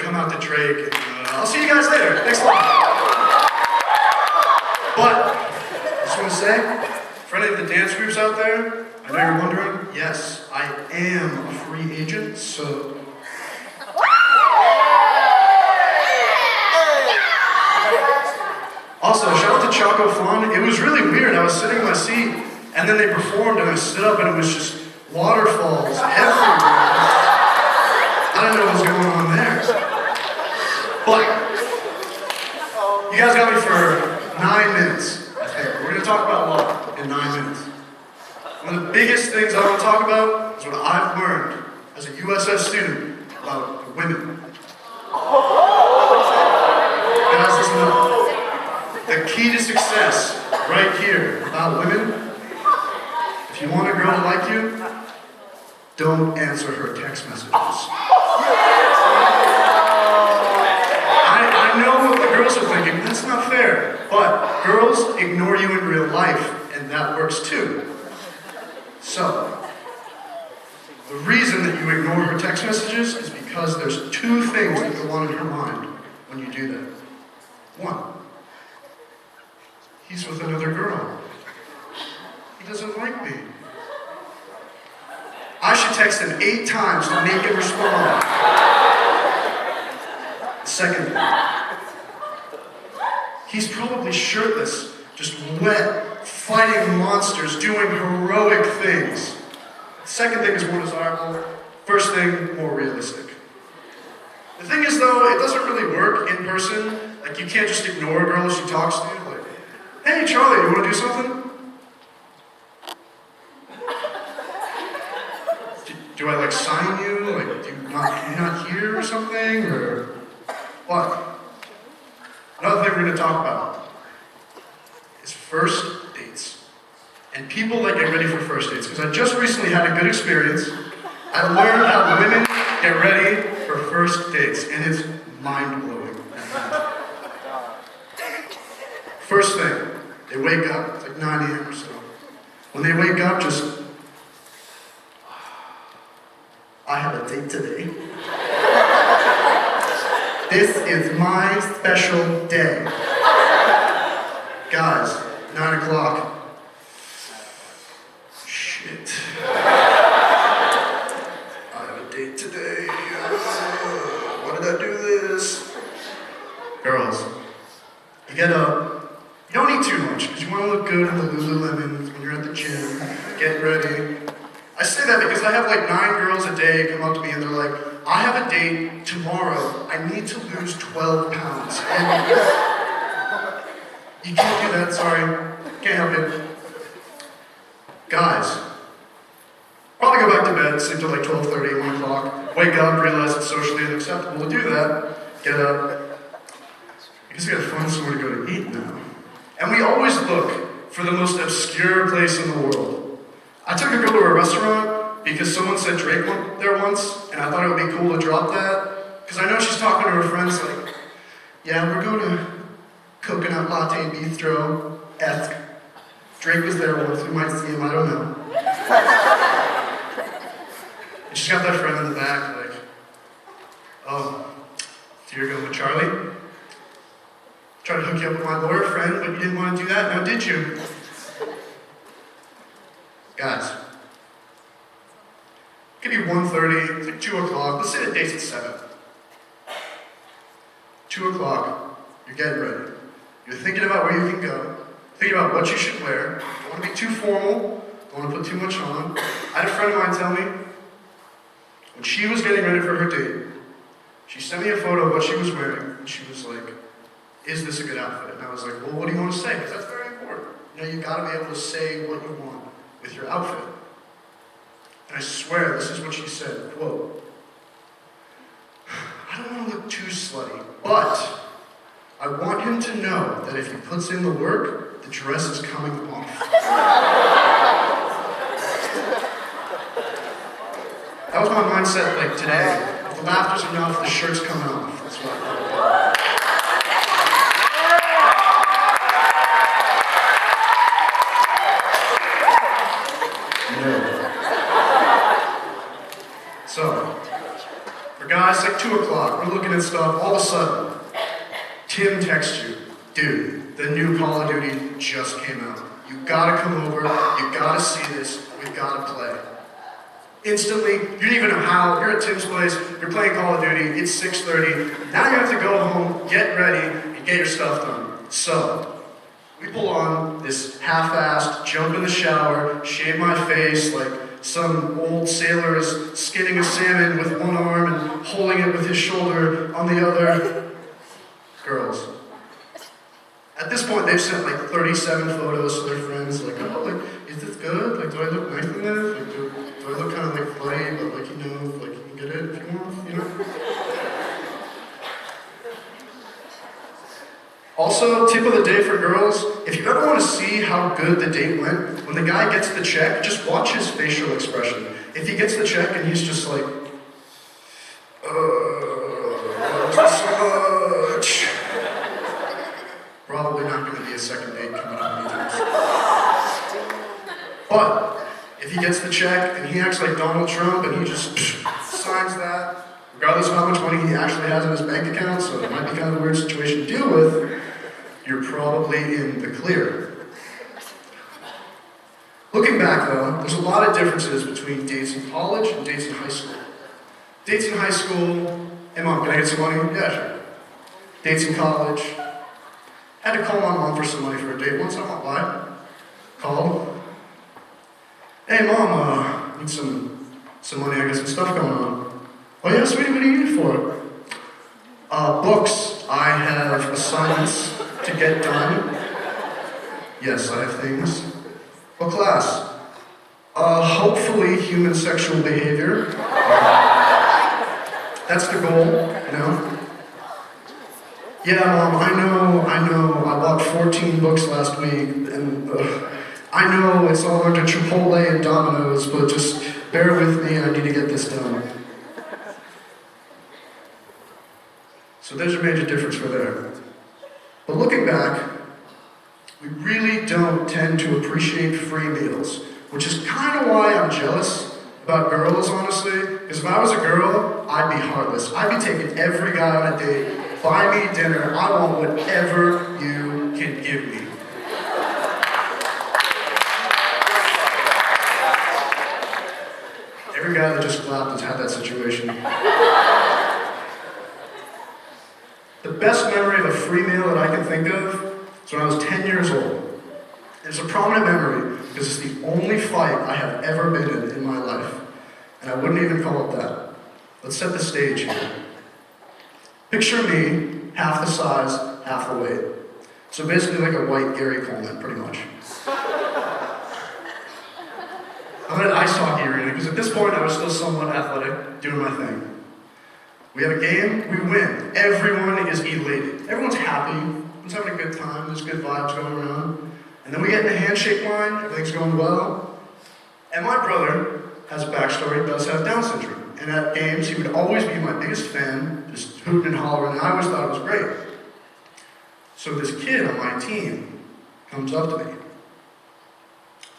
come out to Drake, and I'll see you guys later. Thanks a lot. But, I just want to say, for any of the dance groups out there, I know you're wondering, yes, I am a free agent, so... Also, shout out to Choco Fun. It was really weird. I was sitting in my seat, and then they performed, and I stood up, and it was just waterfalls everywhere. I don't know what was going on there. But, you guys got me for 9 minutes, I think. We're going to talk about love in 9 minutes. One of the biggest things I want to talk about is what I've learned as a USS student about women. Guys, listen up. The key to success, right here, about women, if you want a girl to like you, don't answer her text messages. I know what the girls are thinking, that's not fair, but girls ignore you in real life, and that works too. So, the reason that you ignore her text messages is because there's 2 things that go on in her mind when you do that. 1, he's with another girl. He doesn't like me. I should text him 8 times to make him respond. The second thing, he's probably shirtless, just wet, fighting monsters, doing heroic things. The second thing is more desirable. First thing, more realistic. The thing is though, it doesn't really work in person. Like you can't just ignore a girl if she talks to you. Like, hey Charlie, you want to do something? Do I like sign you? Like, do you not here or something? Or what? Another thing we're going to talk about is first dates. And people that get ready for first dates. Because I just recently had a good experience. I learned how women get ready for first dates. And it's mind-blowing. First thing, they wake up. It's like 9 a.m. or so. When they wake up, just... I have a date today. This is my special day. Guys, 9 o'clock. Shit. I have a date today. Why did I do this? Girls, you get up. You don't eat too much because you want to look good in the Lululemon when you're at the gym. Get ready. I say that because I have like 9 girls a day come up to me and they're like, I have a date tomorrow. I need to lose 12 pounds. And you can't do that, sorry. Can't help it. Guys, probably go back to bed, sleep till like 12:30, 1 o'clock. Wake up, realize it's socially unacceptable to do that. Get up. I guess we gotta find somewhere to go to eat now. And we always look for the most obscure place in the world. I took a girl to a restaurant because someone said Drake went there once, and I thought it would be cool to drop that. Because I know she's talking to her friends like, yeah, we're going to Coconut Latte Bistro-esque. Drake was there once, we might see him, I don't know. And she's got that friend in the back like, oh, so you're going with Charlie? Tried to hook you up with my lawyer friend, but you didn't want to do that, now did you? Guys, it could be 1:30, it's like 2 o'clock, let's say the date's at 7. 2 o'clock, you're getting ready. You're thinking about where you can go, thinking about what you should wear, don't want to be too formal, don't want to put too much on. I had a friend of mine tell me, when she was getting ready for her date, she sent me a photo of what she was wearing, and she was like, is this a good outfit? And I was like, well, what do you want to say? Because that's very important. You know, you gotta be able to say what you want with your outfit. And I swear, this is what she said, quote, I don't want to look too slutty, but I want him to know that if he puts in the work, the dress is coming off. That was my mindset like today. If the laughter's enough, the shirt's coming off. That's what I thought. So, for guys Guys, like 2 o'clock, we're looking at stuff, all of a sudden, Tim texts you, dude, the new Call of Duty just came out. You gotta come over, you gotta see this, we gotta play. Instantly, you didn't even know how, you're at Tim's place, you're playing Call of Duty, it's 6:30, now you have to go home, get ready, and get your stuff done. So, we pull on this half-assed, jump in the shower, shave my face like some old sailor is skinning a salmon with one arm and holding it with his shoulder on the other. Girls. At this point, they've sent like 37 photos to their friends, like, oh, like, is this good? Like, do I look nice in this? Like, do I look kind of like funny, but like, you know, like, you can get it if you want, you know? Also, tip of the day for girls, if you ever want to see how good the date went, when the guy gets the check, just watch his facial expression. If he gets the check and he's just like, so much. Probably not going to be a second date coming up anytime soon. But, if he gets the check and he acts like Donald Trump and he just signs that, regardless of how much money he actually has in his bank account, so it might be kind of a weird situation to deal with, you're probably in the clear. Looking back though, there's a lot of differences between dates in college and dates in high school. Dates in high school, hey mom, can I get some money? Yeah, sure. Dates in college, had to call my mom for some money for a date once, I won't lie. Called. Hey mom, need some money, I got some stuff going on. Oh yeah, sweetie, what do you need for it? Books. I have assignments to get done. Yes, I have things. What class? Hopefully human sexual behavior. That's the goal, you know? Yeah, Mom, I know, I bought 14 books last week, and I know it's all under Chipotle and Domino's, but just bear with me, I need to get this done. So there's a major difference for there. But looking back, we really don't tend to appreciate free meals, which is kind of why I'm jealous about girls, honestly, because if I was a girl, I'd be heartless. I'd be taking every guy on a date, buy me dinner, I want whatever you can give me. Every guy that just clapped has had that situation. The best memory of a free meal that I can think of is when I was 10 years old. It's a prominent memory because it's the only fight I have ever been in my life. And I wouldn't even call it that. Let's set the stage here. Picture me, half the size, half the weight. So basically like a white Gary Coleman, pretty much. I'm at an ice hockey arena because at this point I was still somewhat athletic, doing my thing. We have a game, we win. Everyone is elated. Everyone's happy, everyone's having a good time, there's good vibes going around. And then we get in the handshake line, everything's going well. And my brother has a backstory, does have Down syndrome. And at games, he would always be my biggest fan, just hooting and hollering, and I always thought it was great. So this kid on my team comes up to me,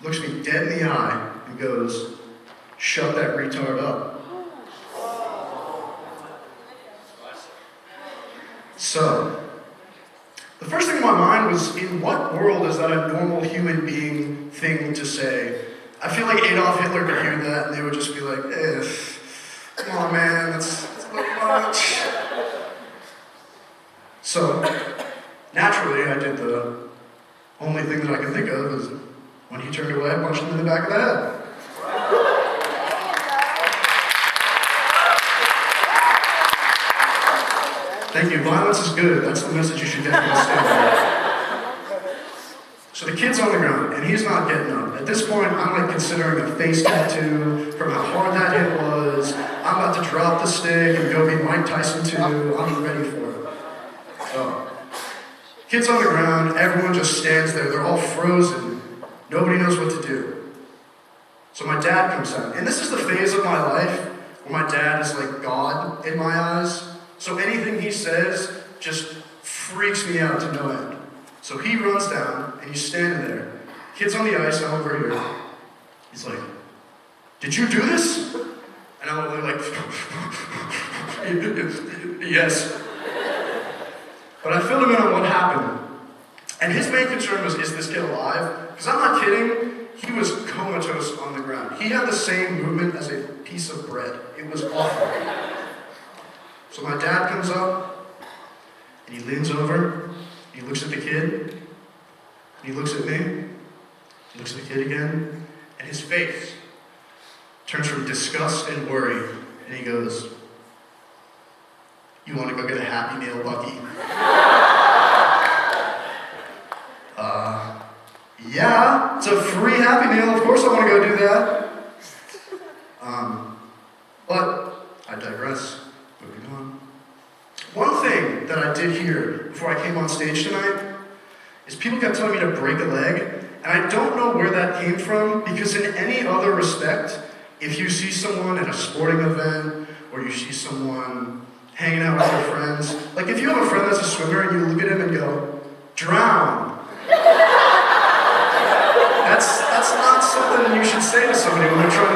looks me dead in the eye, and goes, "Shut that retard up." So, the first thing in my mind was, in what world is that a normal human being thing to say? I feel like Adolf Hitler could hear that and they would just be like, come on man, that's a little much. So, naturally I did the only thing that I can think of is when he turned away, I punched him in the back of the head. Thank you. Violence is good. That's the message you should definitely stand for. So the kid's on the ground, and he's not getting up. At this point, I'm like considering a face tattoo from how hard that hit was. I'm about to drop the stick and go be Mike Tyson 2. I'm ready for it. So, kid's on the ground. Everyone just stands there. They're all frozen. Nobody knows what to do. So my dad comes out. And this is the phase of my life where my dad is like God in my eyes. So anything he says just freaks me out to no end. So he runs down, and he's standing there. Kid's on the ice, I'm over here. He's like, "Did you do this?" And I'm over there like, Yes. But I filled him in on what happened. And his main concern was, is this kid alive? Because I'm not kidding, he was comatose on the ground. He had the same movement as a piece of bread. It was awful. So my dad comes up, and he leans over, he looks at the kid, and he looks at me, he looks at the kid again, and his face turns from disgust and worry, and he goes, "You want to go get a Happy Meal, Bucky?" Yeah, it's a free Happy Meal, of course I want to go do that. But I digress. Moving on. One thing that I did hear before I came on stage tonight is people kept telling me to break a leg, and I don't know where that came from, because in any other respect, if you see someone at a sporting event, or you see someone hanging out with your friends, like if you have a friend that's a swimmer and you look at him and go, "Drown." That's not something you should say to somebody when they're trying to